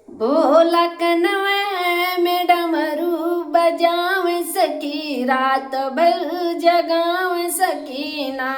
Bhola Conway में डमरू बजावे सखी, रात भर जगावे सखी ना।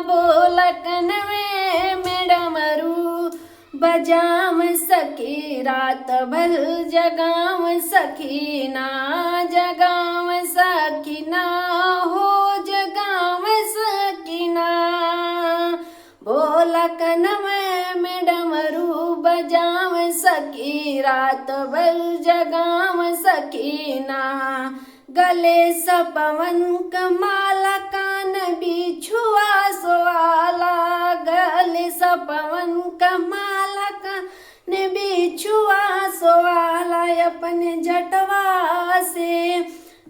भोला कनवे में डमरू बजावे सखी, रात भर जगावे सखी ना। जगावे सखी ना हो, जगावे सखी ना। भोला कनवे में डमरू बजावे सखी, रात भर जगावे सखी ना। गले सपवन कमाला, कान बिछुआ सोआला। गले सपवन कमाला, कान बिछुआ सोआला।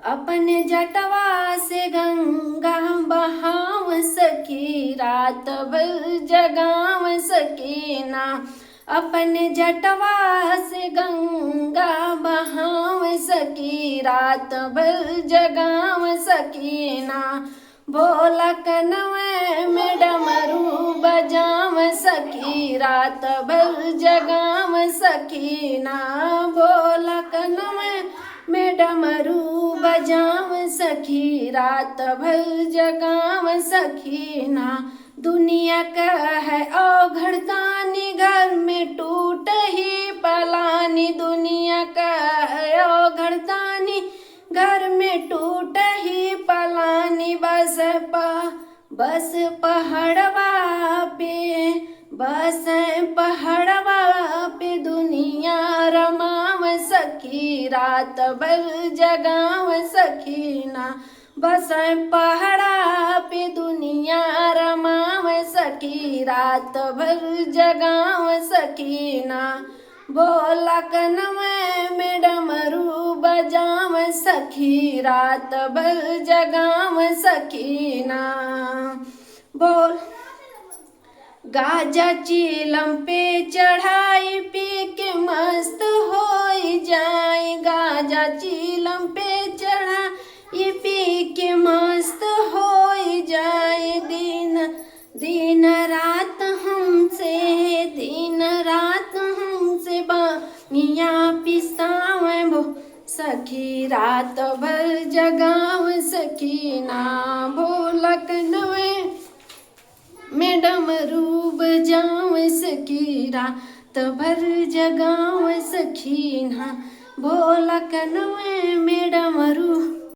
अपने जटवा से गंगा बहाव सखी, रात भर जगाव सखी ना। अपने जटवा से गंगा बहाव सखी, रात भर जगाव सखी ना। भोला कनवे में डमरू बजाव सखी, रात भर जगाव सखी ना। भोला कनवे में डमरू बजाव सखी, रात भर जगाव सखी ना। दुनिया का है औघड़दानी, घर में टूट ही पलानी। दुनिया का है औघड़दानी, घर में टूट ही पलानी। बस पहाड़वा पे दुनिया रमाव सखी, रात भर जगाव सखी ना। बस पहाड़ा पे दुनिया रमाव सखी, रात भर जगाव सखी ना। भोला कनवे में डमरू बजाव सखी, रात भर जगाव सखी ना। बोल गाजा चीलम पे चढ़ाई, पी के मस्त हो जाए। गाजा चीलम पे चढ़ाई, पी के मस्त हो जाए। दिन रात हमसे बानिया पिसावे भो सखी, रात भर जगाव सखी ना। भोला कनवे में डमरू बजाव सखी, रात भर जगाव सखी ना। भोला कनवे में डमरू